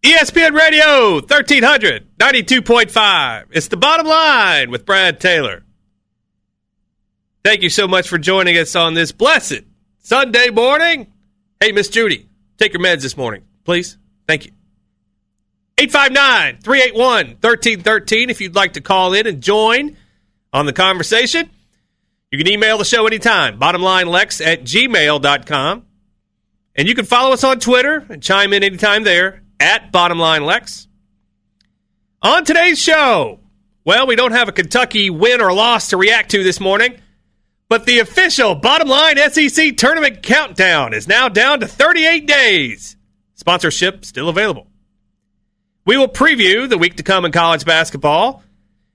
ESPN Radio, 1300, 92.5. It's the bottom line with Brad Taylor. Thank you so much for joining us on this blessed Sunday morning. Hey, Miss Judy, take your meds this morning, please. Thank you. 859-381-1313 if you'd like to call in and join on the conversation. You can email the show anytime, bottomlinelex@gmail.com. And you can follow us on Twitter and chime in anytime there, @BottomLineLex. On today's show, well, we don't have a Kentucky win or loss to react to this morning, but the official Bottom Line SEC Tournament Countdown is now down to 38 days. Sponsorship still available. We will preview the week to come in college basketball,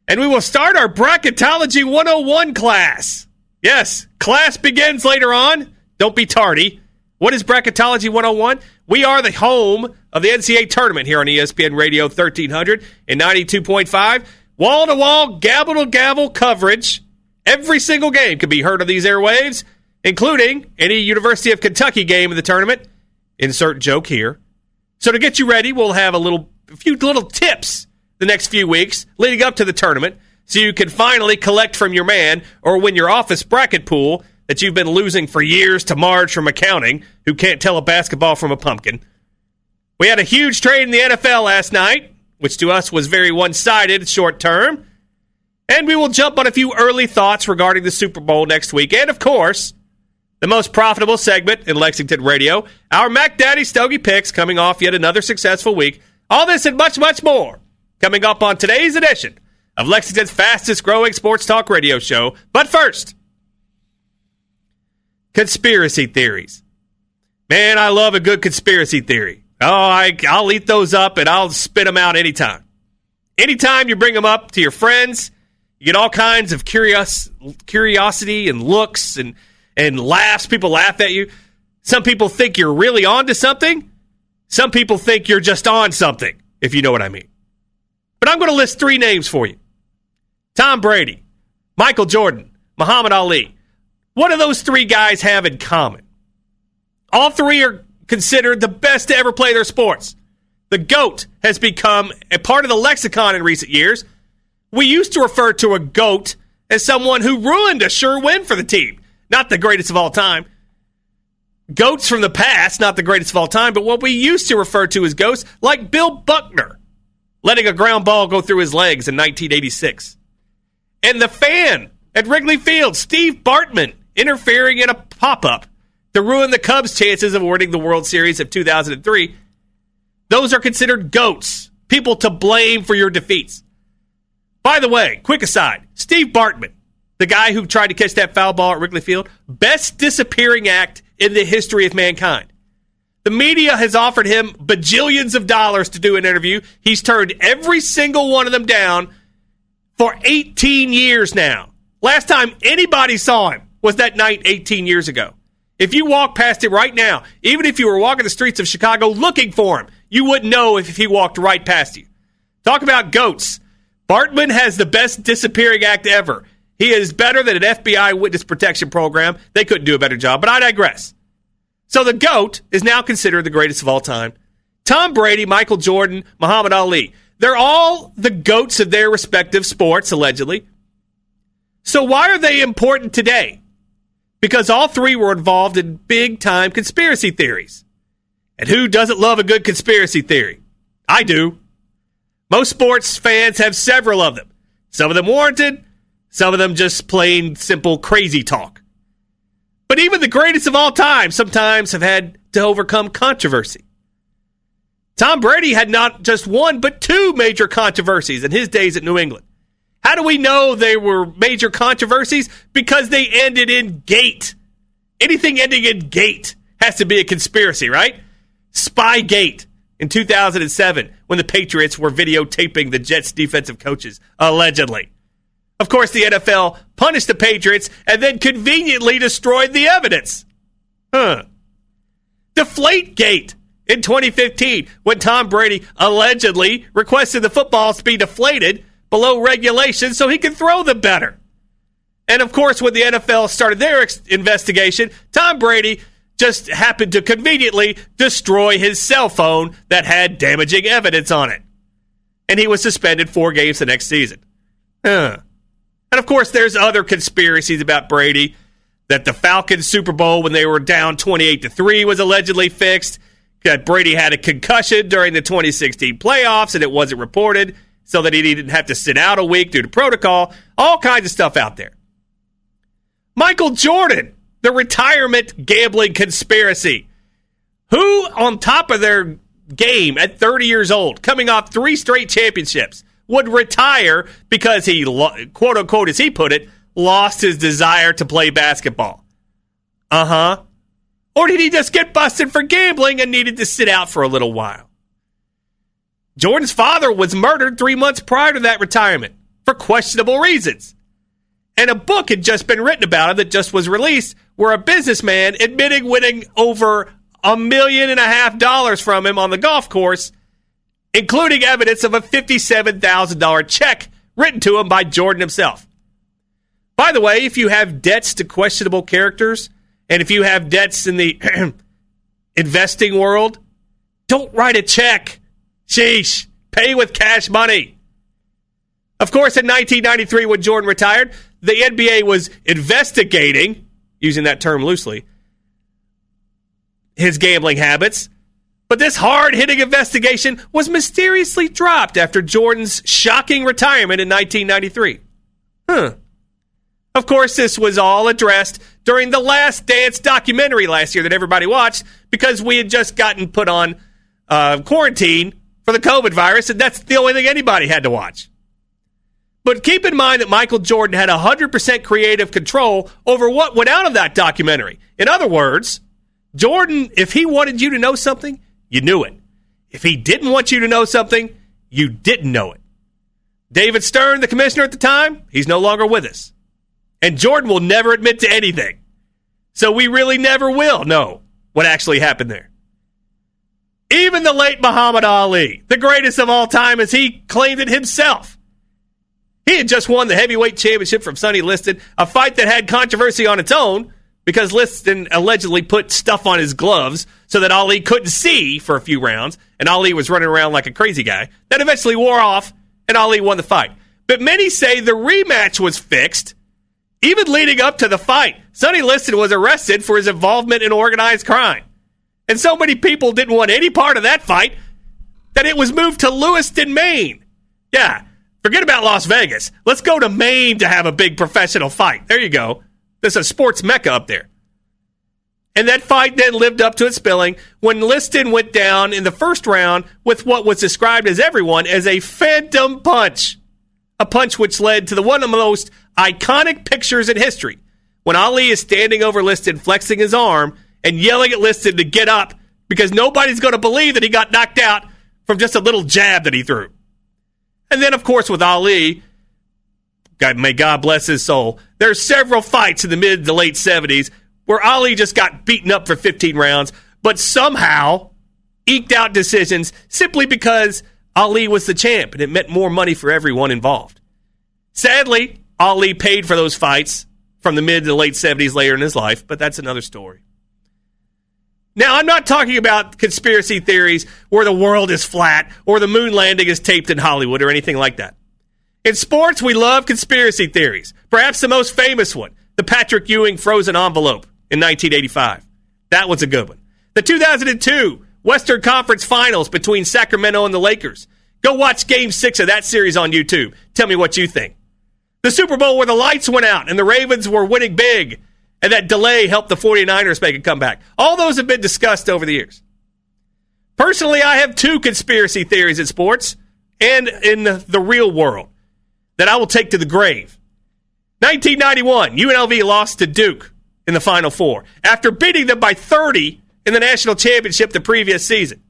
and we will start our Bracketology 101 class. Yes, class begins later on. Don't be tardy. What is Bracketology 101? We are the home of the NCAA tournament here on ESPN Radio 1300 and 92.5. Wall-to-wall, gavel-to-gavel coverage. Every single game can be heard on these airwaves, including any University of Kentucky game in the tournament. Insert joke here. So to get you ready, we'll have a few little tips the next few weeks leading up to the tournament so you can finally collect from your man or win your office bracket pool that you've been losing for years to Marge from accounting, who can't tell a basketball from a pumpkin. We had a huge trade in the NFL last night, which to us was very one-sided short term. And we will jump on a few early thoughts regarding the Super Bowl next week. And, of course, the most profitable segment in Lexington radio, our Mac Daddy Stogie Picks, coming off yet another successful week. All this and much, much more coming up on today's edition of Lexington's fastest-growing sports talk radio show. But first, conspiracy theories. Man, I love a good conspiracy theory. I'll eat those up and I'll spit them out anytime. Anytime you bring them up to your friends, you get all kinds of curiosity and looks and laughs. People laugh at you. Some people think you're really on to something. Some people think you're just on something, if you know what I mean. But I'm going to list 3 names for you. Tom Brady, Michael Jordan, Muhammad Ali. What do those 3 guys have in common? All 3 are considered the best to ever play their sports. The GOAT has become a part of the lexicon in recent years. We used to refer to a GOAT as someone who ruined a sure win for the team. Not the greatest of all time. GOATs from the past, not the greatest of all time, but what we used to refer to as GOATs, like Bill Buckner, letting a ground ball go through his legs in 1986. And the fan at Wrigley Field, Steve Bartman, interfering in a pop-up to ruin the Cubs' chances of winning the World Series of 2003. Those are considered GOATs, people to blame for your defeats. By the way, quick aside, Steve Bartman, the guy who tried to catch that foul ball at Wrigley Field, best disappearing act in the history of mankind. The media has offered him bajillions of dollars to do an interview. He's turned every single one of them down for 18 years now. Last time anybody saw him was that night 18 years ago. If you walk past him right now, even if you were walking the streets of Chicago looking for him, you wouldn't know if he walked right past you. Talk about GOATs. Bartman has the best disappearing act ever. He is better than an FBI witness protection program. They couldn't do a better job, but I digress. So the GOAT is now considered the greatest of all time. Tom Brady, Michael Jordan, Muhammad Ali. They're all the GOATs of their respective sports, allegedly. So why are they important today? Because all 3 were involved in big-time conspiracy theories. And who doesn't love a good conspiracy theory? I do. Most sports fans have several of them. Some of them warranted, some of them just plain, simple, crazy talk. But even the greatest of all time sometimes have had to overcome controversy. Tom Brady had not just 1, but 2 major controversies in his days at New England. How do we know they were major controversies? Because they ended in gate. Anything ending in gate has to be a conspiracy, right? Spygate in 2007 when the Patriots were videotaping the Jets' defensive coaches, allegedly. Of course, the NFL punished the Patriots and then conveniently destroyed the evidence. Deflategate in 2015 when Tom Brady allegedly requested the footballs to be deflated below regulation so he could throw them better. And, of course, when the NFL started their investigation, Tom Brady just happened to conveniently destroy his cell phone that had damaging evidence on it. And he was suspended 4 games the next season. And of course, there's other conspiracies about Brady, that the Falcons Super Bowl when they were down 28-3 was allegedly fixed, that Brady had a concussion during the 2016 playoffs and it wasn't reported, so that he didn't have to sit out a week due to protocol. All kinds of stuff out there. Michael Jordan, the retirement gambling conspiracy. Who, on top of their game at 30 years old, coming off 3 straight championships, would retire because he, quote unquote, as he put it, lost his desire to play basketball? Or did he just get busted for gambling and needed to sit out for a little while? Jordan's father was murdered 3 months prior to that retirement for questionable reasons. And a book had just been written about him that just was released, where a businessman admitting winning over $1.5 million from him on the golf course, including evidence of a $57,000 check written to him by Jordan himself. By the way, if you have debts to questionable characters, and if you have debts in the investing world, don't write a check. Sheesh. Pay with cash money. Of course, in 1993, when Jordan retired, the NBA was investigating, using that term loosely, his gambling habits. But this hard-hitting investigation was mysteriously dropped after Jordan's shocking retirement in 1993. Of course, this was all addressed during the Last Dance documentary last year that everybody watched, because we had just gotten put on quarantine for the COVID virus, and that's the only thing anybody had to watch. But keep in mind that Michael Jordan had 100% creative control over what went out of that documentary. In other words, Jordan, if he wanted you to know something, you knew it. If he didn't want you to know something, you didn't know it. David Stern, the commissioner at the time, he's no longer with us. And Jordan will never admit to anything. So we really never will know what actually happened there. Even the late Muhammad Ali, the greatest of all time, as he claimed it himself. He had just won the heavyweight championship from Sonny Liston, a fight that had controversy on its own because Liston allegedly put stuff on his gloves so that Ali couldn't see for a few rounds, and Ali was running around like a crazy guy. That eventually wore off, and Ali won the fight. But many say the rematch was fixed. Even leading up to the fight, Sonny Liston was arrested for his involvement in organized crime. And so many people didn't want any part of that fight that it was moved to Lewiston, Maine. Yeah, forget about Las Vegas. Let's go to Maine to have a big professional fight. There you go. There's a sports mecca up there. And that fight then lived up to its billing when Liston went down in the first round with what was described as everyone as a phantom punch. A punch which led to one of the most iconic pictures in history, when Ali is standing over Liston, flexing his arm and yelling at Liston to get up because nobody's going to believe that he got knocked out from just a little jab that he threw. And then, of course, with Ali, may God bless his soul, there's several fights in the mid to late 70s where Ali just got beaten up for 15 rounds, but somehow eked out decisions simply because Ali was the champ, and it meant more money for everyone involved. Sadly, Ali paid for those fights from the mid to late 70s later in his life, but that's another story. Now, I'm not talking about conspiracy theories where the world is flat or the moon landing is taped in Hollywood or anything like that. In sports, we love conspiracy theories. Perhaps the most famous one, the Patrick Ewing frozen envelope in 1985. That was a good one. The 2002 Western Conference Finals between Sacramento and the Lakers. Go watch Game 6 of that series on YouTube. Tell me what you think. The Super Bowl where the lights went out and the Ravens were winning big, and that delay helped the 49ers make a comeback. All those have been discussed over the years. Personally, I have 2 conspiracy theories in sports and in the real world that I will take to the grave. 1991, UNLV lost to Duke in the Final Four after beating them by 30 in the national championship the previous season.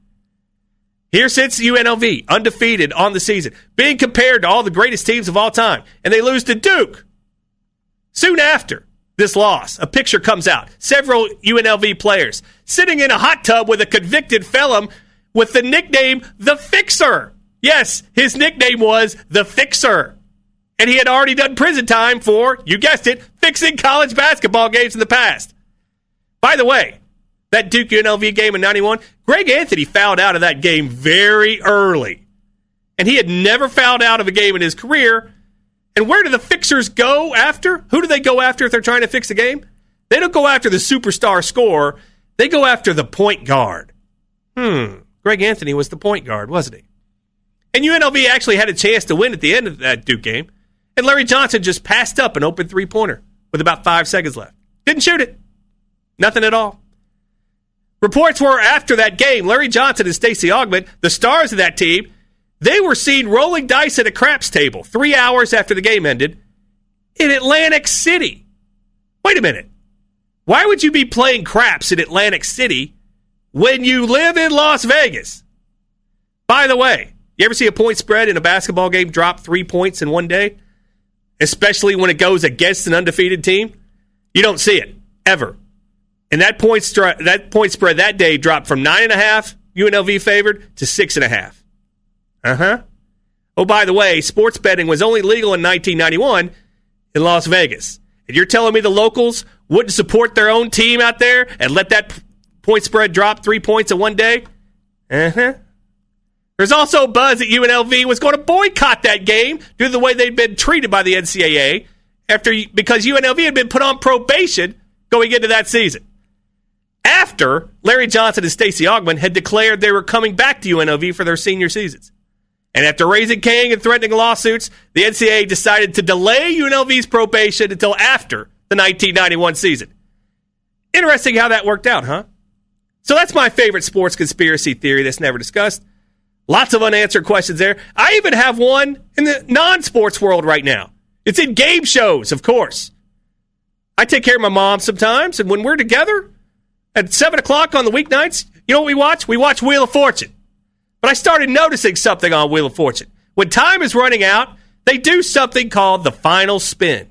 Here sits UNLV, undefeated on the season, being compared to all the greatest teams of all time, and they lose to Duke. Soon after this loss, a picture comes out. Several UNLV players sitting in a hot tub with a convicted felon with the nickname The Fixer. Yes, his nickname was The Fixer. And he had already done prison time for, you guessed it, fixing college basketball games in the past. By the way, that Duke UNLV game in 91, Greg Anthony fouled out of that game very early. And he had never fouled out of a game in his career. And where do the fixers go after? Who do they go after if they're trying to fix a game? They don't go after the superstar scorer. They go after the point guard. Greg Anthony was the point guard, wasn't he? And UNLV actually had a chance to win at the end of that Duke game. And Larry Johnson just passed up an open three-pointer with about 5 seconds left. Didn't shoot it. Nothing at all. Reports were after that game, Larry Johnson and Stacey Augmon, the stars of that team, they were seen rolling dice at a craps table 3 hours after the game ended in Atlantic City. Wait a minute. Why would you be playing craps in Atlantic City when you live in Las Vegas? By the way, you ever see a point spread in a basketball game drop 3 points in one day? Especially when it goes against an undefeated team? You don't see it, ever. And that point spread that day dropped from 9.5 UNLV favored to 6.5. Oh, by the way, sports betting was only legal in 1991 in Las Vegas. And you're telling me the locals wouldn't support their own team out there and let that point spread drop 3 points in one day? There's also buzz that UNLV was going to boycott that game due to the way they'd been treated by the NCAA because UNLV had been put on probation going into that season. After Larry Johnson and Stacey Augmon had declared they were coming back to UNLV for their senior seasons. And after raising King and threatening lawsuits, the NCAA decided to delay UNLV's probation until after the 1991 season. Interesting how that worked out, huh? So that's my favorite sports conspiracy theory that's never discussed. Lots of unanswered questions there. I even have one in the non-sports world right now. It's in game shows, of course. I take care of my mom sometimes, and when we're together at 7 o'clock on the weeknights, you know what we watch? We watch Wheel of Fortune. But I started noticing something on Wheel of Fortune. When time is running out, they do something called the final spin.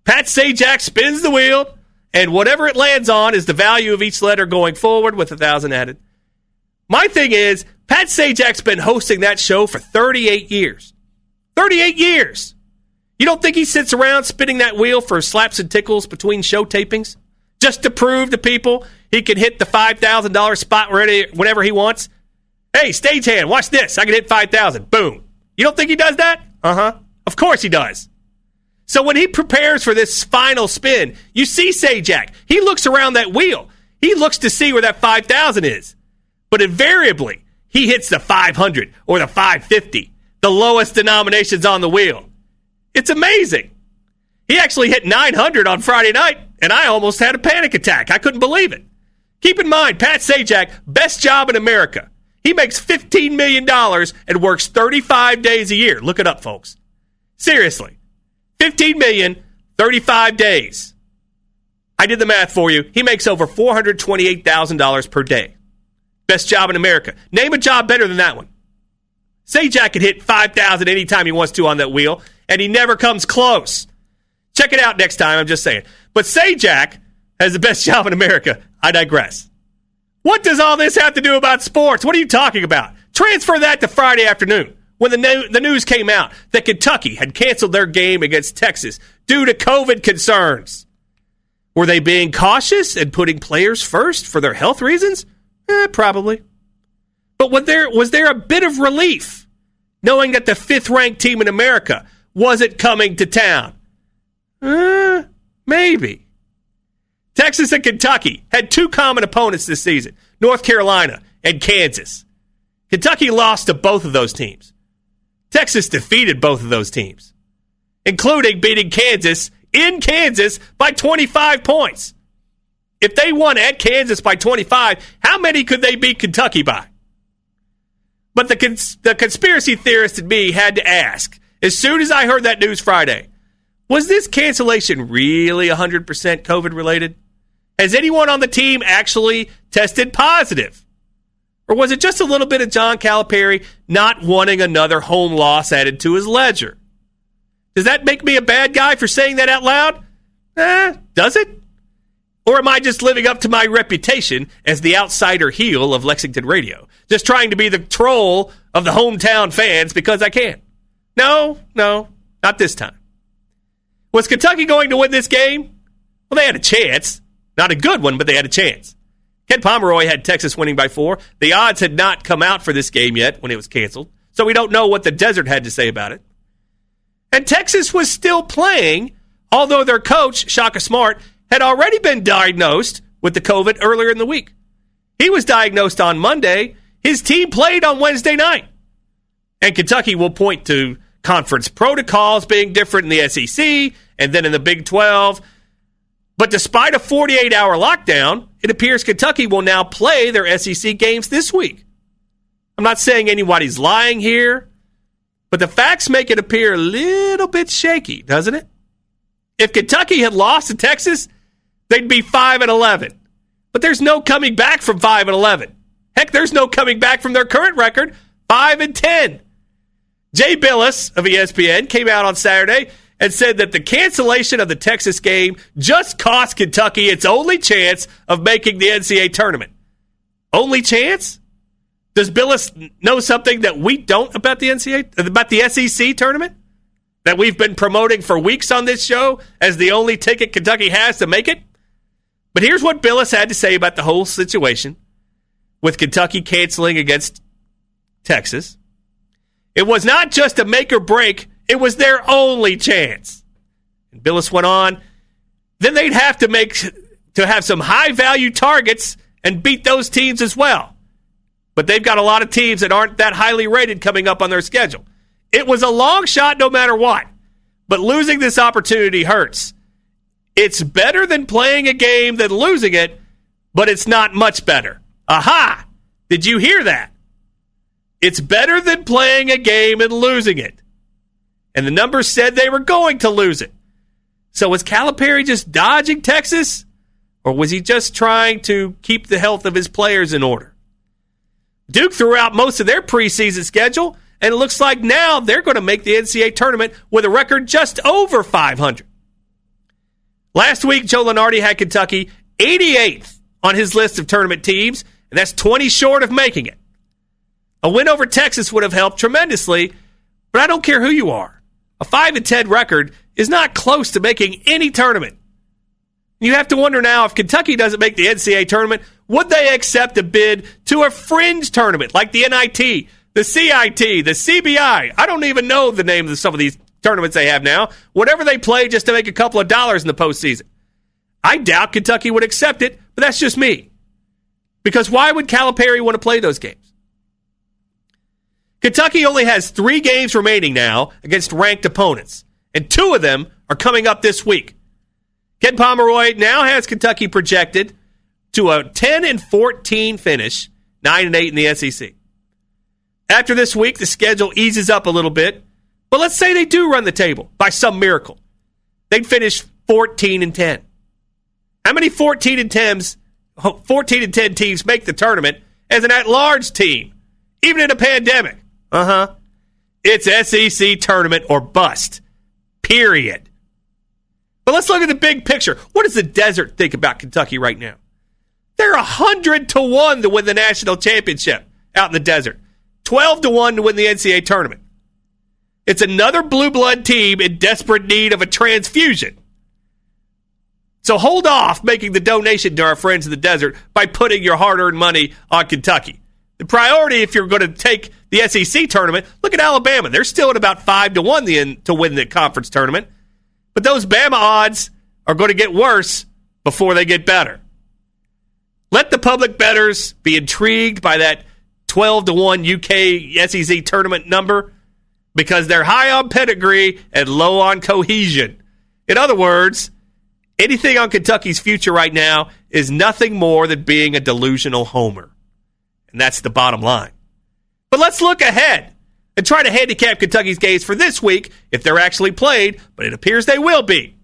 Pat Sajak spins the wheel, and whatever it lands on is the value of each letter going forward with 1,000 added. My thing is, Pat Sajak's been hosting that show for 38 years. 38 years! You don't think he sits around spinning that wheel for slaps and tickles between show tapings? Just to prove to people he can hit the $5,000 spot whenever he wants? Hey, stagehand, watch this. I can hit 5,000. Boom. You don't think he does that? Of course he does. So when he prepares for this final spin, you see Sajak. He looks around that wheel. He looks to see where that 5,000 is. But invariably, he hits the 500 or the 550, the lowest denominations on the wheel. It's amazing. He actually hit 900 on Friday night, and I almost had a panic attack. I couldn't believe it. Keep in mind, Pat Sajak, best job in America. He makes $15 million and works 35 days a year. Look it up, folks. Seriously. $15 million, 35 days. I did the math for you. He makes over $428,000 per day. Best job in America. Name a job better than that one. Sajak could hit 5,000 anytime he wants to on that wheel, and he never comes close. Check it out next time, I'm just saying. But Sajak has the best job in America. I digress. What does all this have to do about sports? What are you talking about? Transfer that to Friday afternoon when the news came out that Kentucky had canceled their game against Texas due to COVID concerns. Were they being cautious and putting players first for their health reasons? Probably. But was there a bit of relief knowing that the fifth-ranked team in America wasn't coming to town? Maybe. Texas and Kentucky had two common opponents this season, North Carolina and Kansas. Kentucky lost to both of those teams. Texas defeated both of those teams, including beating Kansas in Kansas by 25 points. If they won at Kansas by 25, how many could they beat Kentucky by? But the conspiracy theorist in me had to ask, as soon as I heard that news Friday, was this cancellation really 100% COVID-related? Has anyone on the team actually tested positive? Or was it just a little bit of John Calipari not wanting another home loss added to his ledger? Does that make me a bad guy for saying that out loud? Does it? Or am I just living up to my reputation as the outsider heel of Lexington radio? Just trying to be the troll of the hometown fans because I can? No, not this time. Was Kentucky going to win this game? Well, they had a chance. Not a good one, but they had a chance. Ken Pomeroy had Texas winning by 4. The odds had not come out for this game yet when it was canceled, so we don't know what the Desert had to say about it. And Texas was still playing, although their coach, Shaka Smart, had already been diagnosed with the COVID earlier in the week. He was diagnosed on Monday. His team played on Wednesday night. And Kentucky will point to conference protocols being different in the SEC and then in the Big 12. But despite a 48-hour lockdown, it appears Kentucky will now play their SEC games this week. I'm not saying anybody's lying here, but the facts make it appear a little bit shaky, doesn't it? If Kentucky had lost to Texas, they'd be 5-11. But there's no coming back from 5-11. Heck, there's no coming back from their current record, 5-10. Jay Billis of ESPN came out on Saturday and said that the cancellation of the Texas game just cost Kentucky its only chance of making the NCAA tournament. Only chance? Does Billis know something that we don't about the SEC tournament? That we've been promoting for weeks on this show as the only ticket Kentucky has to make it? But here's what Billis had to say about the whole situation with Kentucky canceling against Texas. It was not just a make or break, it was their only chance. And Billis went on, then they'd have to have some high-value targets and beat those teams as well. But they've got a lot of teams that aren't that highly rated coming up on their schedule. It was a long shot no matter what, but losing this opportunity hurts. It's better than playing a game than losing it, but it's not much better. Aha! Did you hear that? It's better than playing a game and losing it. And the numbers said they were going to lose it. So was Calipari just dodging Texas? Or was he just trying to keep the health of his players in order? Duke threw out most of their preseason schedule, and it looks like now they're going to make the NCAA tournament with a record just over 500. Last week, Joe Lunardi had Kentucky 88th on his list of tournament teams, and that's 20 short of making it. A win over Texas would have helped tremendously, but I don't care who you are. A 5-10 record is not close to making any tournament. You have to wonder now, if Kentucky doesn't make the NCAA tournament, would they accept a bid to a fringe tournament like the NIT, the CIT, the CBI? I don't even know the name of some of these tournaments they have now. Whatever they play just to make a couple of dollars in the postseason. I doubt Kentucky would accept it, but that's just me. Because why would Calipari want to play those games? Kentucky only has 3 games remaining now against ranked opponents, and 2 of them are coming up this week. Ken Pomeroy now has Kentucky projected to a 10-14 finish, 9-8 in the SEC. After this week, the schedule eases up a little bit, but let's say they do run the table by some miracle. They'd finish 14-10. How many 14-10 teams make the tournament as an at-large team, even in a pandemic? It's SEC tournament or bust. Period. But let's look at the big picture. What does the Desert think about Kentucky right now? They're 100-1 to win the national championship out in the Desert. 12-1 to win the NCAA tournament. It's another blue blood team in desperate need of a transfusion. So hold off making the donation to our friends in the Desert by putting your hard-earned money on Kentucky. The priority, if you're going to take the SEC tournament, look at Alabama. They're still at about 5-1 to win the conference tournament. But those Bama odds are going to get worse before they get better. Let the public bettors be intrigued by that 12-1 UK SEC tournament number because they're high on pedigree and low on cohesion. In other words, anything on Kentucky's future right now is nothing more than being a delusional homer. And that's the bottom line. But let's look ahead and try to handicap Kentucky's games for this week if they're actually played, but it appears they will be.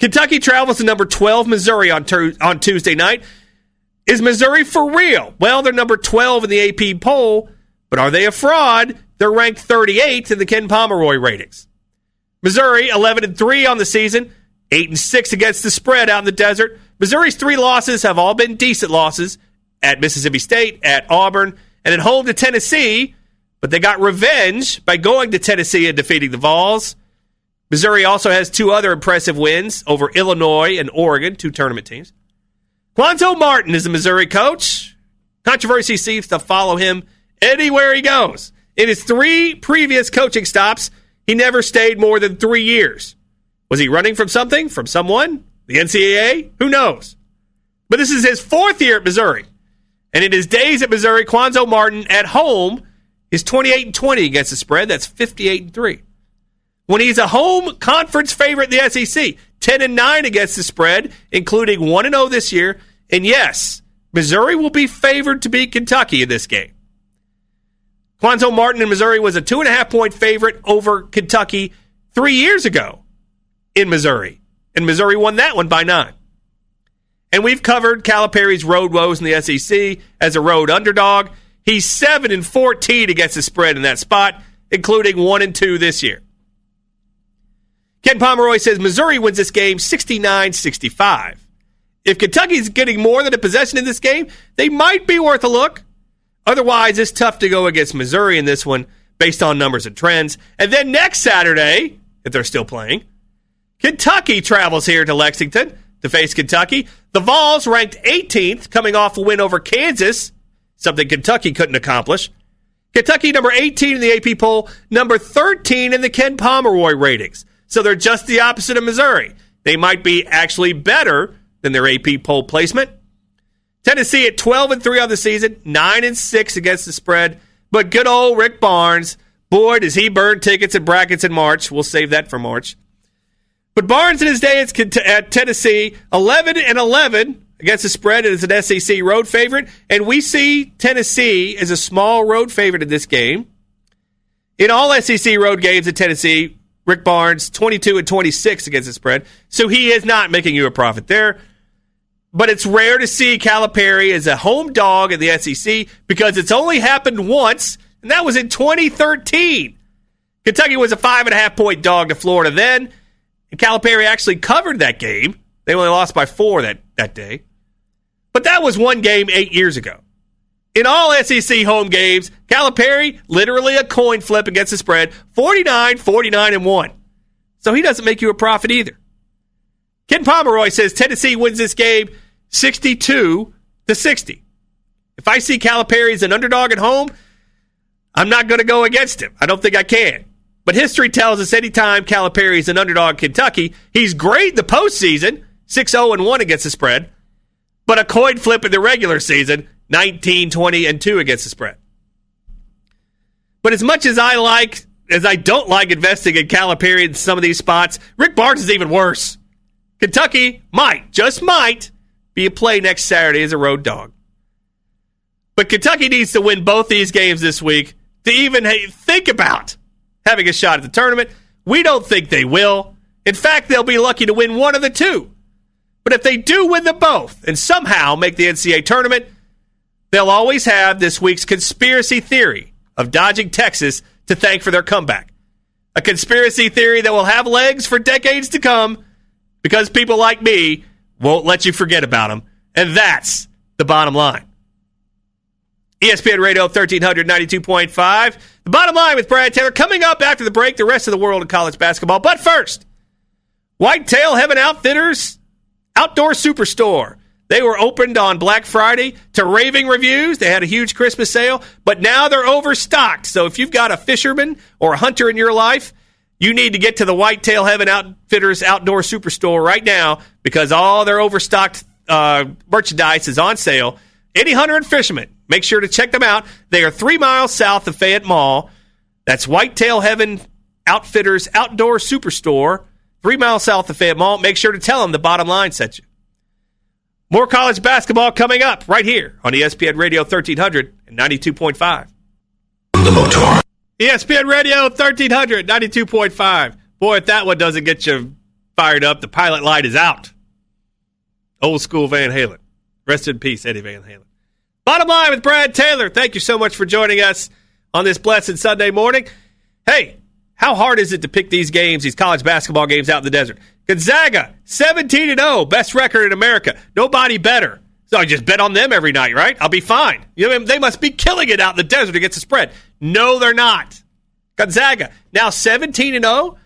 Kentucky travels to number 12 Missouri on Tuesday night. Is Missouri for real? Well, they're number 12 in the AP poll, but are they a fraud? They're ranked 38th in the Ken Pomeroy ratings. Missouri, 11-3 on the season, 8-6 against the spread out in the Desert. Missouri's 3 losses have all been decent losses at Mississippi State, at Auburn, and at home to Tennessee, but they got revenge by going to Tennessee and defeating the Vols. Missouri also has 2 other impressive wins over Illinois and Oregon, 2 tournament teams. Quanzo Martin is the Missouri coach. Controversy seems to follow him anywhere he goes. In his 3 previous coaching stops, he never stayed more than 3 years. Was he running from something? From someone? The NCAA? Who knows? But this is his 4th year at Missouri. And in his days at Missouri, Quanzo Martin at home is 28-20 against the spread. That's 58-3. When he's a home conference favorite in the SEC, 10-9 against the spread, including 1-0 this year. And yes, Missouri will be favored to beat Kentucky in this game. Quanzo Martin in Missouri was a 2.5-point favorite over Kentucky 3 years ago in Missouri. And Missouri won that one by 9. And we've covered Calipari's road woes in the SEC as a road underdog. He's 7-14 against the spread in that spot, including 1-2 this year. Ken Pomeroy says Missouri wins this game 69-65. If Kentucky's getting more than a possession in this game, they might be worth a look. Otherwise, it's tough to go against Missouri in this one based on numbers and trends. And then next Saturday, if they're still playing, Kentucky travels here to Lexington to face Kentucky. The Vols ranked 18th, coming off a win over Kansas, something Kentucky couldn't accomplish. Kentucky number 18 in the AP poll, number 13 in the Ken Pomeroy ratings. So they're just the opposite of Missouri. They might be actually better than their AP poll placement. Tennessee at 12-3 on the season, 9-6 against the spread. But good old Rick Barnes, boy, does he burn tickets and brackets in March. We'll save that for March. But Barnes in his day at Tennessee, 11-11 against the spread as an SEC road favorite. And we see Tennessee as a small road favorite in this game. In all SEC road games at Tennessee, Rick Barnes, 22-26 against the spread. So he is not making you a profit there. But it's rare to see Calipari as a home dog in the SEC because it's only happened once, and that was in 2013. Kentucky was a 5.5-point dog to Florida then, and Calipari actually covered that game. They only lost by 4 that day. But that was one game 8 years ago. In all SEC home games, Calipari, literally a coin flip against the spread, 49-1. So he doesn't make you a profit either. Ken Pomeroy says Tennessee wins this game 62-60. If I see Calipari as an underdog at home, I'm not going to go against him. I don't think I can. But history tells us anytime Calipari is an underdog in Kentucky, he's great in the postseason, 6-0-1 against the spread, but a coin flip in the regular season, 19-20-2 against the spread. But as much as I don't like investing in Calipari in some of these spots, Rick Barnes is even worse. Kentucky just might, be a play next Saturday as a road dog. But Kentucky needs to win both these games this week to even think about having a shot at the tournament. We don't think they will. In fact, they'll be lucky to win one of the two. But if they do win them both and somehow make the NCAA tournament, they'll always have this week's conspiracy theory of dodging Texas to thank for their comeback. A conspiracy theory that will have legs for decades to come, because people like me won't let you forget about them. And that's the bottom line. ESPN Radio 1392.5. The bottom line with Brad Taylor. Coming up after the break, the rest of the world of college basketball. But first, Whitetail Heaven Outfitters Outdoor Superstore. They were opened on Black Friday to raving reviews. They had a huge Christmas sale, but now they're overstocked. So if you've got a fisherman or a hunter in your life, you need to get to the Whitetail Heaven Outfitters Outdoor Superstore right now because all their overstocked merchandise is on sale. Any hunter and fisherman, make sure to check them out. They are 3 miles south of Fayette Mall. That's Whitetail Heaven Outfitters Outdoor Superstore, 3 miles south of Fayette Mall. Make sure to tell them the bottom line sent you. More college basketball coming up right here on ESPN Radio 1300 and 92.5. The Motor. ESPN Radio 1300, 92.5. Boy, if that one doesn't get you fired up, the pilot light is out. Old school Van Halen. Rest in peace, Eddie Van Halen. Bottom line with Brad Taylor. Thank you so much for joining us on this blessed Sunday morning. Hey, how hard is it to pick these games, these college basketball games out in the desert? Gonzaga, 17-0, best record in America. Nobody better. So I just bet on them every night, right? I'll be fine. You know, they must be killing it out in the desert against the spread. No, they're not. Gonzaga, now 17-0,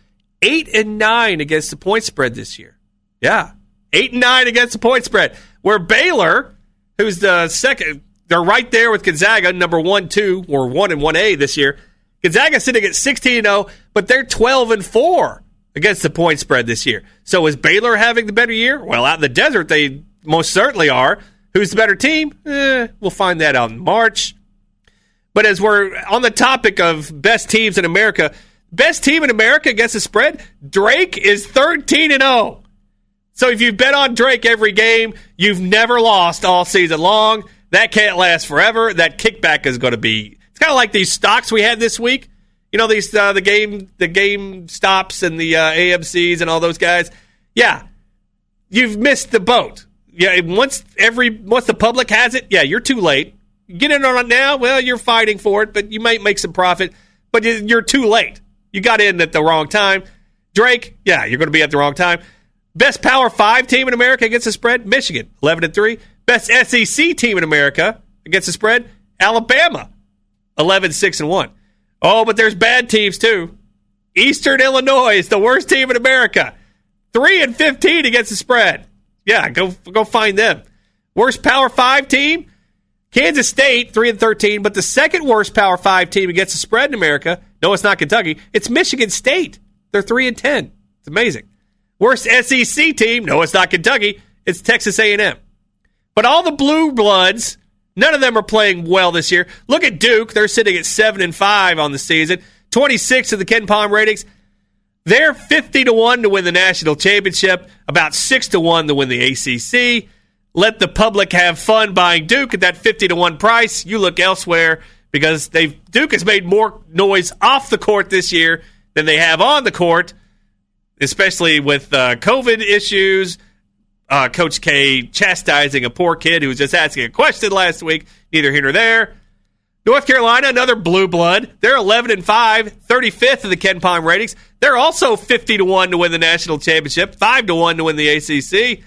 8-9 against the point spread this year. Yeah, 8-9 against the point spread. Where Baylor, who's the second, they're right there with Gonzaga, number 1, 2, or 1 and 1A this year. Gonzaga sitting at 16-0, but they're 12-4 against the point spread this year. So is Baylor having the better year? Well, out in the desert, they most certainly are. Who's the better team? We'll find that out in March. But as we're on the topic of best teams in America, best team in America against the spread, Drake is 13-0. So if you bet on Drake every game, you've never lost all season long. That can't last forever. That kickback is going to be... It's kind of like these stocks we had this week. You know, these the game stops and the AMCs and all those guys. Yeah, you've missed the boat. Yeah, once the public has it, yeah, you're too late. Get in on it now. Well, you're fighting for it, but you might make some profit. But you're too late. You got in at the wrong time. Drake, yeah, you're going to be at the wrong time. Best Power 5 team in America against the spread, Michigan, 11-3. Best SEC team in America against the spread, Alabama, 11-6-1. Oh, but there's bad teams too. Eastern Illinois is the worst team in America, 3-15 against the spread. Yeah, go find them. Worst Power 5 team, Kansas State, 3-13. But the second worst Power 5 team against the spread in America, no, it's not Kentucky. It's Michigan State. They're 3-10. It's amazing. Worst SEC team, no, it's not Kentucky. It's Texas A&M. But all the Blue Bloods, none of them are playing well this year. Look at Duke. They're sitting at 7-5 on the season. 26 in the Ken Palm ratings. They're 50-1 to win the national championship, about 6-1 to win the ACC. Let the public have fun buying Duke at that 50-1 price. You look elsewhere because Duke has made more noise off the court this year than they have on the court, especially with COVID issues. Coach K chastising a poor kid who was just asking a question last week. Neither here nor there. North Carolina, another blue blood. They're 11-5, 35th in the Ken Palm ratings. They're also 50-1 to win the national championship, 5-1 to win the ACC.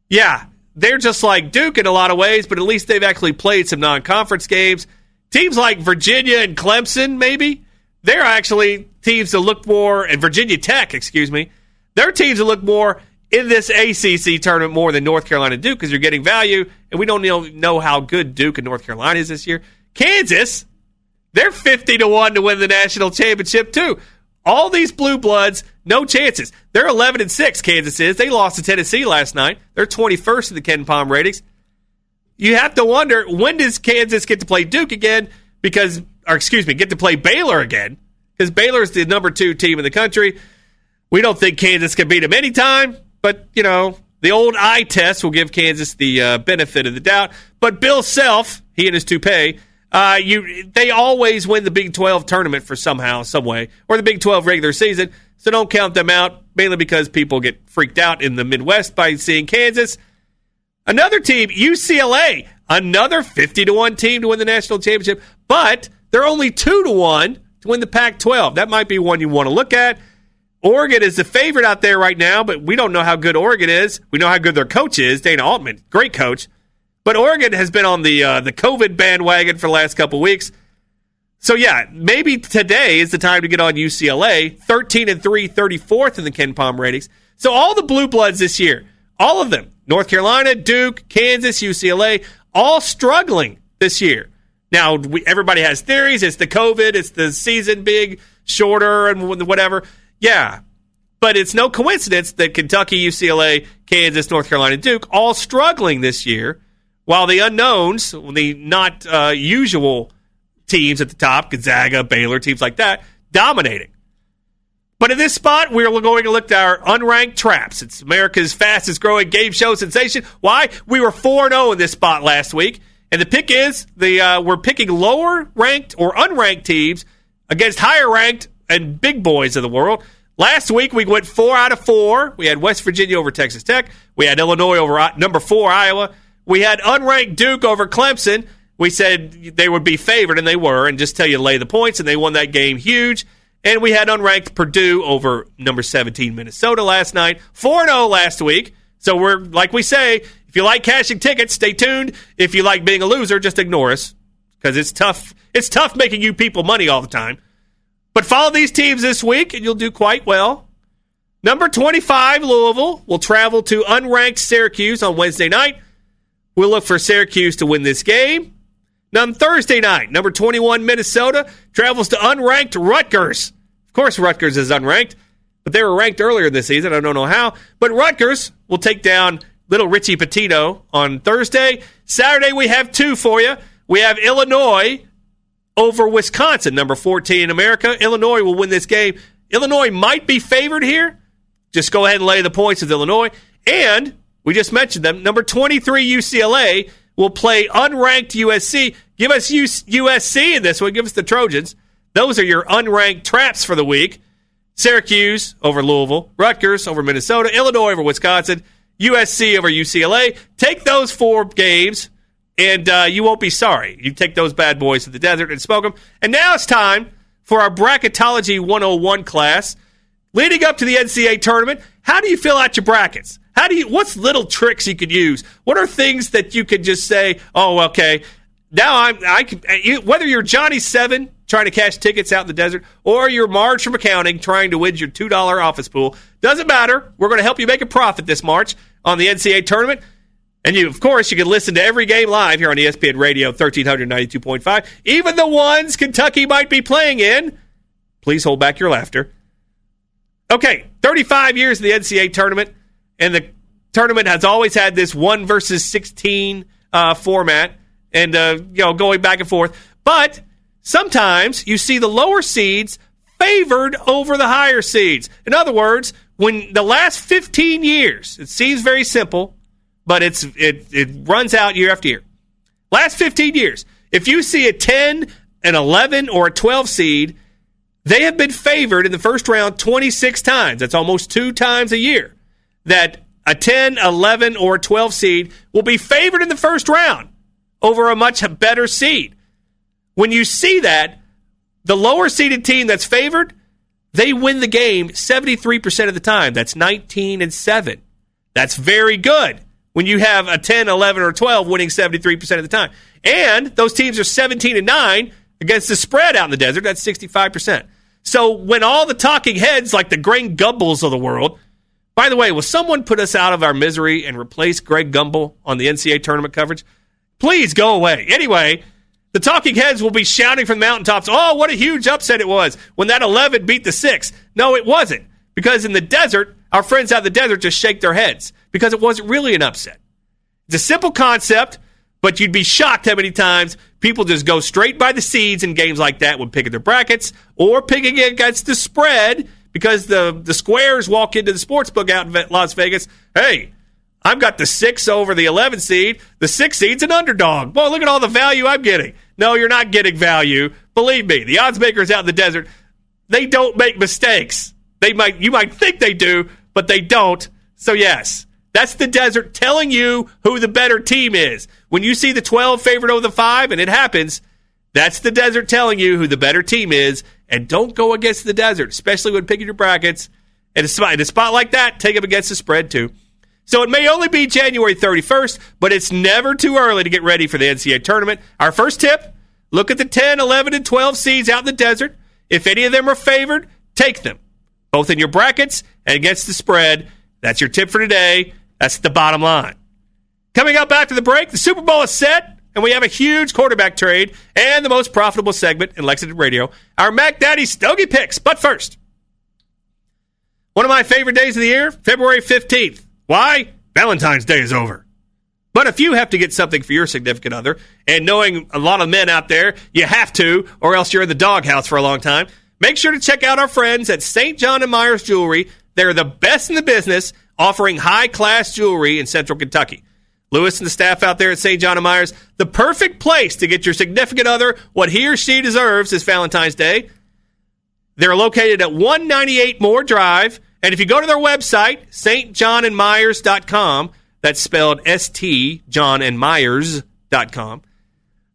Yeah, they're just like Duke in a lot of ways, but at least they've actually played some non-conference games. Teams like Virginia and Clemson, maybe, they're actually teams that look more, and Virginia Tech, they're teams that look more in this ACC tournament more than North Carolina and Duke because you're getting value, and we don't know how good Duke and North Carolina is this year. Kansas, they're 50-1 to win the national championship too. All these blue bloods, no chances. They're 11-6, Kansas is. They lost to Tennessee last night. They're 21st in the Ken Palm ratings. You have to wonder, when does Kansas get to play Duke again? Get to play Baylor again? Because Baylor's the number 2 team in the country. We don't think Kansas can beat them anytime, but, the old eye test will give Kansas the benefit of the doubt. But Bill Self, he and his toupee, they always win the Big 12 tournament for somehow, some way, or the Big 12 regular season, so don't count them out, mainly because people get freaked out in the Midwest by seeing Kansas. Another team, UCLA, another 50-1 team to win the national championship, but they're only 2-1 to win the Pac-12. That might be one you want to look at. Oregon is the favorite out there right now, but we don't know how good Oregon is. We know how good their coach is, Dana Altman, great coach. But Oregon has been on the COVID bandwagon for the last couple weeks. So, yeah, maybe today is the time to get on UCLA, 13-3, 34th in the Ken Palm ratings. So all the blue bloods this year, all of them, North Carolina, Duke, Kansas, UCLA, all struggling this year. Now, everybody has theories. It's the COVID. It's the season big, shorter, and whatever. Yeah, but it's no coincidence that Kentucky, UCLA, Kansas, North Carolina, Duke all struggling this year, while the unknowns, the not usual teams at the top, Gonzaga, Baylor, teams like that, dominating. But in this spot, we're going to look at our unranked traps. It's America's fastest growing game show sensation. Why? We were 4-0 in this spot last week, and the pick is we're picking lower ranked or unranked teams against higher ranked and big boys of the world. Last week, we went 4 out of 4. We had West Virginia over Texas Tech. We had Illinois over number 4, Iowa. We had unranked Duke over Clemson. We said they would be favored, and they were, and just tell you to lay the points, and they won that game huge. And we had unranked Purdue over number 17 Minnesota last night. 4-0 last week. So we're, like we say, if you like cashing tickets, stay tuned. If you like being a loser, just ignore us because it's tough. It's tough making you people money all the time. But follow these teams this week, and you'll do quite well. Number 25, Louisville, will travel to unranked Syracuse on Wednesday night. We'll look for Syracuse to win this game. On Thursday night, number 21, Minnesota, travels to unranked Rutgers. Of course, Rutgers is unranked, but they were ranked earlier this season. I don't know how. But Rutgers will take down little Richie Pitino on Thursday. Saturday, we have two for you. We have Illinois over Wisconsin, number 14 in America. Illinois will win this game. Illinois might be favored here. Just go ahead and lay the points with Illinois. And we just mentioned them. Number 23, UCLA, will play unranked USC. Give us USC in this one. Give us the Trojans. Those are your unranked traps for the week. Syracuse over Louisville. Rutgers over Minnesota. Illinois over Wisconsin. USC over UCLA. Take those 4 games, and you won't be sorry. You take those bad boys to the desert and smoke them. And now it's time for our Bracketology 101 class. Leading up to the NCAA tournament, how do you fill out your brackets? What's little tricks you could use? What are things that you could just say, oh, okay, now whether you're Johnny 7 trying to cash tickets out in the desert or you're Marge from accounting trying to win your $2 office pool, doesn't matter. We're going to help you make a profit this March on the NCAA tournament. And of course, you can listen to every game live here on ESPN Radio 1392.5, even the ones Kentucky might be playing in. Please hold back your laughter. Okay, 35 years in the NCAA tournament, and the tournament has always had this 1 versus 16 format, and going back and forth. But sometimes you see the lower seeds favored over the higher seeds. In other words, when the last 15 years, it seems very simple, but it runs out year after year. Last 15 years, if you see a 10, an 11, or a 12 seed, they have been favored in the first round 26 times. That's almost 2 times a year. That a 10, 11, or 12 seed will be favored in the first round over a much better seed. When you see that, the lower seeded team that's favored, they win the game 73% of the time. That's 19-7. That's very good when you have a 10, 11, or 12 winning 73% of the time. And those teams are 17-9 against the spread out in the desert. That's 65%. So when all the talking heads like the Greg Gumbels of the world, by the way, will someone put us out of our misery and replace Greg Gumbel on the NCAA tournament coverage? Please go away. Anyway, the talking heads will be shouting from the mountaintops, oh, what a huge upset it was when that 11 beat the 6. No, it wasn't. Because in the desert, our friends out in the desert just shake their heads because it wasn't really an upset. It's a simple concept, but you'd be shocked how many times people just go straight by the seeds in games like that when picking their brackets or picking against the spread because the squares walk into the sports book out in Las Vegas. Hey, I've got the 6 over the 11 seed. The 6 seed's an underdog. Boy, look at all the value I'm getting. No, you're not getting value. Believe me, the odds makers out in the desert, they don't make mistakes. You might think they do, but they don't. So yes, that's the desert telling you who the better team is. When you see the 12 favored over the 5, and it happens, that's the desert telling you who the better team is. And don't go against the desert, especially when picking your brackets. And in a spot like that, take them against the spread too. So it may only be January 31st, but it's never too early to get ready for the NCAA tournament. Our first tip, look at the 10, 11, and 12 seeds out in the desert. If any of them are favored, take them, both in your brackets and against the spread. That's your tip for today. That's the bottom line. Coming up after the break, the Super Bowl is set, and we have a huge quarterback trade and the most profitable segment in Lexington Radio, our Mac Daddy Stogie Picks. But first, one of my favorite days of the year, February 15th. Why? Valentine's Day is over. But if you have to get something for your significant other, and knowing a lot of men out there, you have to, or else you're in the doghouse for a long time, make sure to check out our friends at St. John and Myers Jewelry. They're the best in the business, offering high-class jewelry in Central Kentucky. Lewis and the staff out there at St. John and Myers, the perfect place to get your significant other what he or she deserves this Valentine's Day. They're located at 198 Moore Drive, and if you go to their website, stjohnandmyers.com, that's spelled S-T, johnandmyers.com,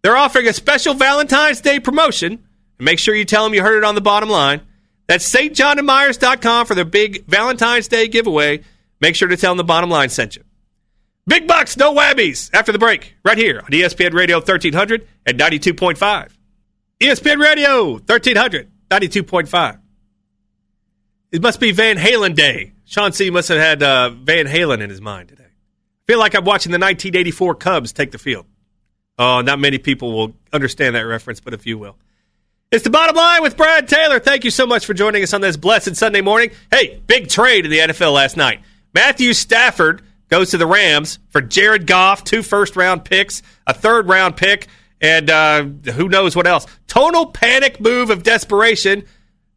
they're offering a special Valentine's Day promotion. And make sure you tell them you heard it on the bottom line. That's stjohnandmyers.com for their big Valentine's Day giveaway. Make sure to tell them the bottom line sent you. Big bucks, no whammies. After the break, right here on ESPN Radio 1300 at 92.5. ESPN Radio 1300, 92.5. It must be Van Halen Day. Sean C. must have had Van Halen in his mind today. I feel like I'm watching the 1984 Cubs take the field. Oh, not many people will understand that reference, but a few will. It's The Bottom Line with Brad Taylor. Thank you so much for joining us on this blessed Sunday morning. Hey, big trade in the NFL last night. Matthew Stafford goes to the Rams for Jared Goff, 2 first-round picks, a third-round pick, and who knows what else. Total panic move of desperation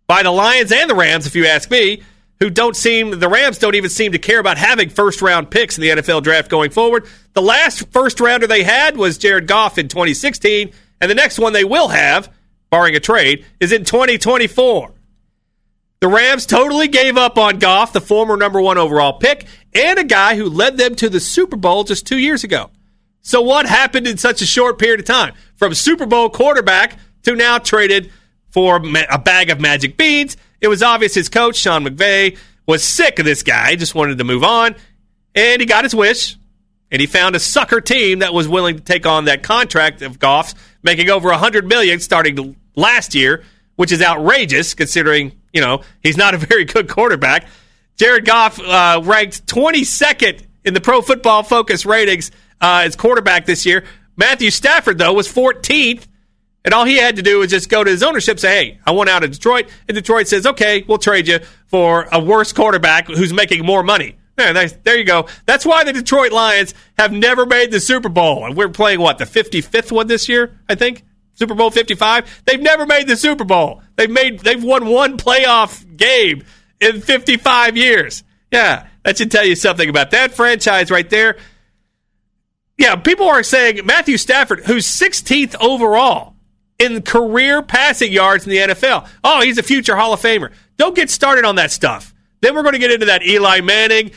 by the Lions and the Rams, if you ask me, the Rams don't even seem to care about having first-round picks in the NFL draft going forward. The last first-rounder they had was Jared Goff in 2016, and the next one they will have, barring a trade, is in 2024. The Rams totally gave up on Goff, the former number 1 overall pick, and a guy who led them to the Super Bowl just 2 years ago. So what happened in such a short period of time? From Super Bowl quarterback to now traded for a bag of magic beans. It was obvious his coach, Sean McVay, was sick of this guy, just wanted to move on, and he got his wish, and he found a sucker team that was willing to take on that contract of Goff's, making over $100 million starting last year, which is outrageous considering, he's not a very good quarterback. Jared Goff ranked 22nd in the Pro Football Focus ratings as quarterback this year. Matthew Stafford, though, was 14th. And all he had to do was just go to his ownership, say, hey, I want out of Detroit. And Detroit says, okay, we'll trade you for a worse quarterback who's making more money. There you go. That's why the Detroit Lions have never made the Super Bowl. And we're playing, the 55th one this year, I think? Super Bowl 55? They've never made the Super Bowl. They've won one playoff game in 55 years. Yeah, that should tell you something about that franchise right there. Yeah, people are saying Matthew Stafford, who's 16th overall in career passing yards in the NFL. Oh, he's a future Hall of Famer. Don't get started on that stuff. Then we're going to get into that Eli Manning,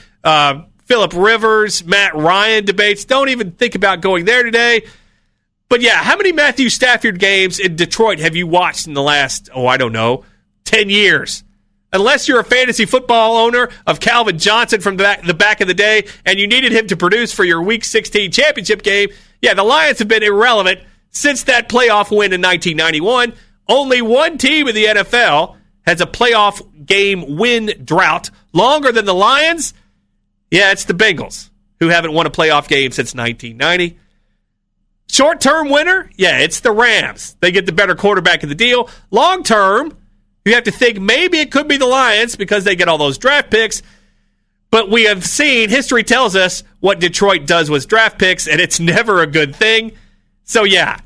Phillip Rivers, Matt Ryan debates. Don't even think about going there today. But yeah, how many Matthew Stafford games in Detroit have you watched in the last, 10 years? Unless you're a fantasy football owner of Calvin Johnson from the back of the day and you needed him to produce for your Week 16 championship game, yeah, the Lions have been irrelevant since that playoff win in 1991. Only one team in the NFL has a playoff game win drought longer than the Lions. Yeah, it's the Bengals, who haven't won a playoff game since 1990. Short-term winner? Yeah, it's the Rams. They get the better quarterback of the deal. Long-term, you have to think maybe it could be the Lions because they get all those draft picks. But we have seen, history tells us what Detroit does with draft picks, and it's never a good thing. So, yeah,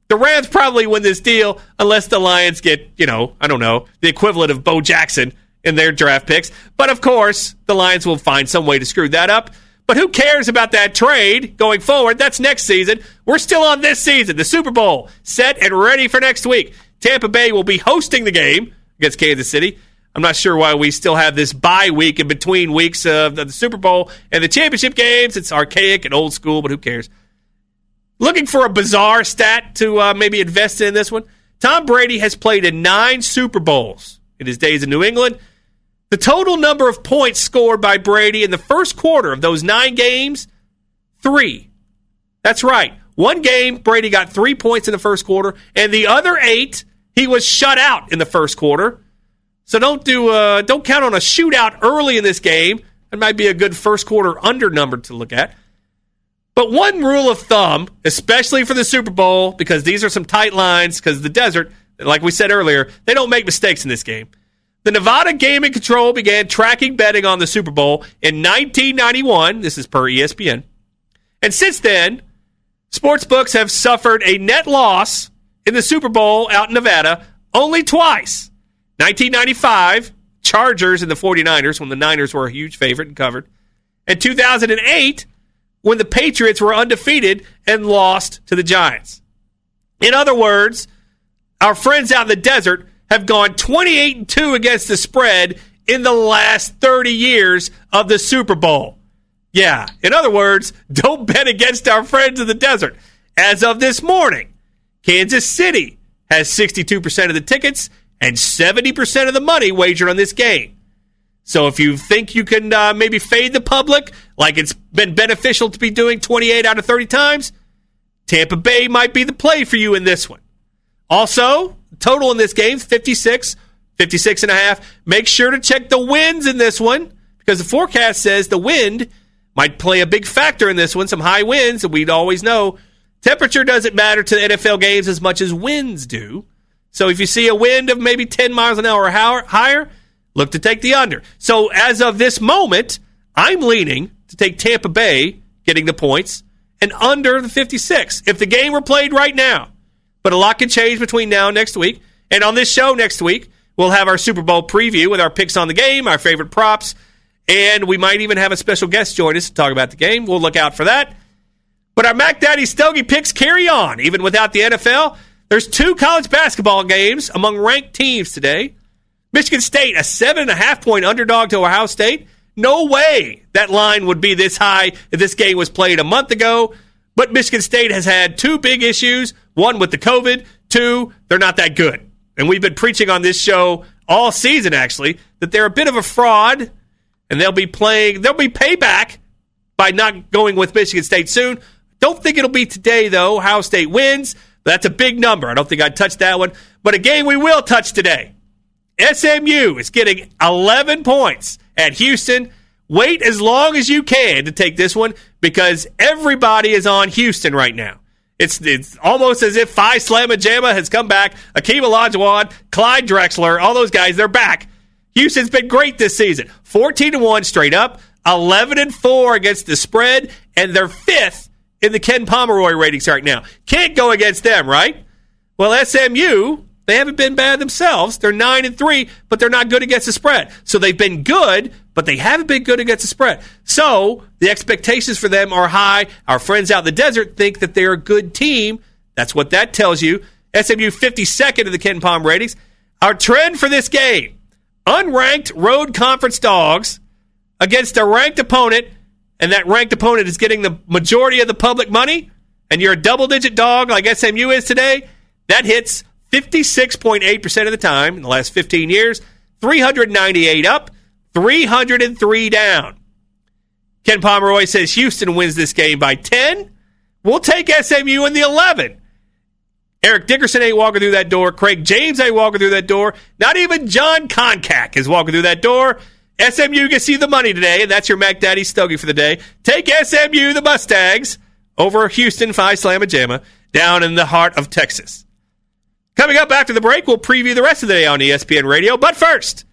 the Rams probably win this deal unless the Lions get, the equivalent of Bo Jackson in their draft picks. But, of course, the Lions will find some way to screw that up. But who cares about that trade going forward? That's next season. We're still on this season, the Super Bowl, set and ready for next week. Tampa Bay will be hosting the game against Kansas City. I'm not sure why we still have this bye week in between weeks of the Super Bowl and the championship games. It's archaic and old school, but who cares? Looking for a bizarre stat to maybe invest in this one. Tom Brady has played in 9 Super Bowls in his days in New England. The total number of points scored by Brady in the first quarter of those 9 games, 3. That's right. One game, Brady got 3 points in the first quarter, and the other 8, he was shut out in the first quarter. So don't count on a shootout early in this game. That might be a good first quarter under number to look at. But one rule of thumb, especially for the Super Bowl, because these are some tight lines, because the desert, like we said earlier, they don't make mistakes in this game. The Nevada Gaming Control began tracking betting on the Super Bowl in 1991. This is per ESPN. And since then, sportsbooks have suffered a net loss in the Super Bowl out in Nevada only twice. 1995, Chargers and the 49ers, when the Niners were a huge favorite and covered. And 2008, when the Patriots were undefeated and lost to the Giants. In other words, our friends out in the desert have gone 28-2 against the spread in the last 30 years of the Super Bowl. Yeah, in other words, don't bet against our friends in the desert. As of this morning, Kansas City has 62% of the tickets and 70% of the money wagered on this game. So if you think you can maybe fade the public, like it's been beneficial to be doing 28 out of 30 times, Tampa Bay might be the play for you in this one. Also, total in this game is 56. 56.5. Make sure to check the winds in this one because the forecast says the wind might play a big factor in this one. Some high winds, and we'd always know temperature doesn't matter to NFL games as much as winds do. So if you see a wind of maybe 10 miles an hour or higher, look to take the under. So as of this moment, I'm leaning to take Tampa Bay getting the points and under the 56. If the game were played right now, but a lot can change between now and next week. And on this show next week, we'll have our Super Bowl preview with our picks on the game, our favorite props, and we might even have a special guest join us to talk about the game. We'll look out for that. But our Mac Daddy Stogie picks carry on, even without the NFL. There's 2 college basketball games among ranked teams today. Michigan State, a 7.5-point underdog to Ohio State. No way that line would be this high if this game was played a month ago. But Michigan State has had 2 big issues. 1 with the COVID. 2, they're not that good. And we've been preaching on this show all season, actually, that they're a bit of a fraud. And they'll be payback by not going with Michigan State soon. Don't think it'll be today, though. Ohio State wins. That's a big number. I don't think I'd touch that one. But a game we will touch today. SMU is getting 11 points at Houston. Wait as long as you can to take this one because everybody is on Houston right now. It's almost as if Phi Slamma Jamma has come back. Akeem Olajuwon, Clyde Drexler, all those guys, they're back. Houston's been great this season. 14-1 straight up, 11-4 against the spread, and they're 5th in the Ken Pomeroy ratings right now. Can't go against them, right? Well, SMU, they haven't been bad themselves. They're 9-3, but they're not good against the spread. So they've been good, but they haven't been good against the spread. So the expectations for them are high. Our friends out in the desert think that they're a good team. That's what that tells you. SMU 52nd in the Ken Pom ratings. Our trend for this game, unranked road conference dogs against a ranked opponent, and that ranked opponent is getting the majority of the public money, and you're a double-digit dog like SMU is today, that hits 56.8% of the time in the last 15 years, 398 up, 303 down. Ken Pomeroy says Houston wins this game by 10. We'll take SMU in the 11. Eric Dickerson ain't walking through that door. Craig James ain't walking through that door. Not even John Koncak is walking through that door. SMU can see the money today, and that's your Mac Daddy Stogie for the day. Take SMU, the Mustangs, over Houston Phi Slamma Jamma down in the heart of Texas. Coming up after the break, we'll preview the rest of the day on ESPN Radio. But first,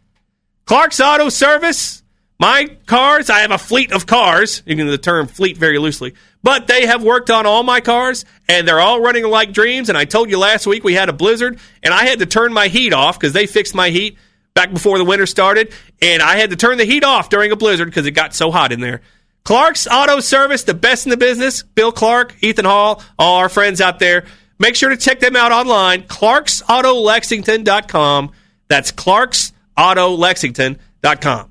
Clark's Auto Service. My cars, I have a fleet of cars, using the term fleet very loosely, but they have worked on all my cars, and they're all running like dreams. And I told you last week we had a blizzard, and I had to turn my heat off because they fixed my heat back before the winter started, and I had to turn the heat off during a blizzard because it got so hot in there. Clark's Auto Service, the best in the business. Bill Clark, Ethan Hall, all our friends out there. Make sure to check them out online, clarksautolexington.com. That's clarksautolexington.com.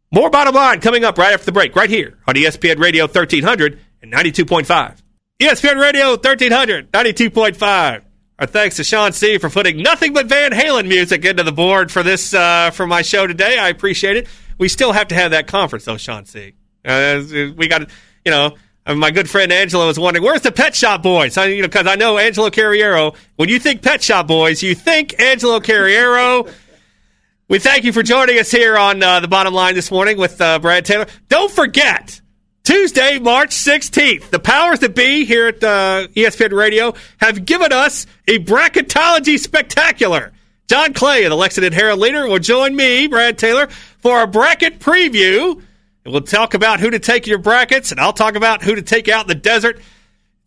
More Bottom Line coming up right after the break, right here on ESPN Radio 1300 and 92.5. ESPN Radio 1300, 92.5. Our thanks to Sean C. for putting nothing but Van Halen music into the board for this for my show today. I appreciate it. We still have to have that conference, though, Sean C. We got, my good friend Angelo was wondering, where's the Pet Shop Boys? Because I know Angelo Carriero. When you think Pet Shop Boys, you think Angelo Carriero. We thank you for joining us here on the Bottom Line this morning with Brad Taylor. Don't forget, Tuesday, March 16th, the powers that be here at ESPN Radio have given us a bracketology spectacular. John Clay of the Lexington Herald-Leader will join me, Brad Taylor, for a bracket preview. And we'll talk about who to take in your brackets, and I'll talk about who to take out in the desert.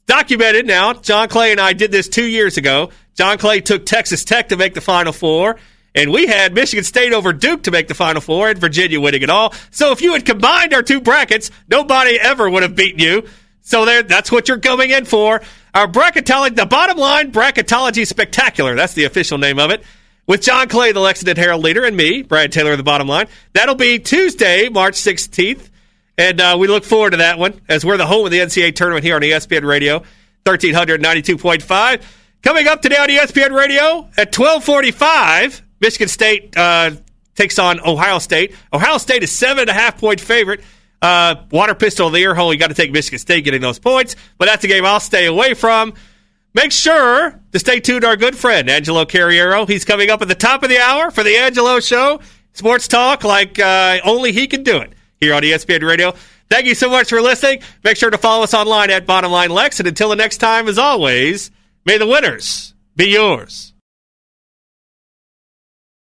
Documented now, John Clay and I did this 2 years ago. John Clay took Texas Tech to make the Final Four. And we had Michigan State over Duke to make the Final Four and Virginia winning it all. So if you had combined our two brackets, nobody ever would have beaten you. So that's what you're coming in for. Our bracketology, the Bottom Line Bracketology Spectacular. That's the official name of it. With John Clay, the Lexington Herald-Leader, and me, Brad Taylor of the Bottom Line. That'll be Tuesday, March 16th. And we look forward to that one as we're the home of the NCAA tournament here on ESPN Radio, 1392.5. Coming up today on ESPN Radio at 12:45, Michigan State takes on Ohio State. Ohio State is 7.5-point favorite. Water pistol in the ear hole. You got to take Michigan State getting those points, but that's a game I'll stay away from. Make sure to stay tuned to our good friend, Angelo Carriero. He's coming up at the top of the hour for the Angelo Show. Sports talk like only he can do it here on ESPN Radio. Thank you so much for listening. Make sure to follow us online at Bottom Line Lex. And until the next time, as always, may the winners be yours.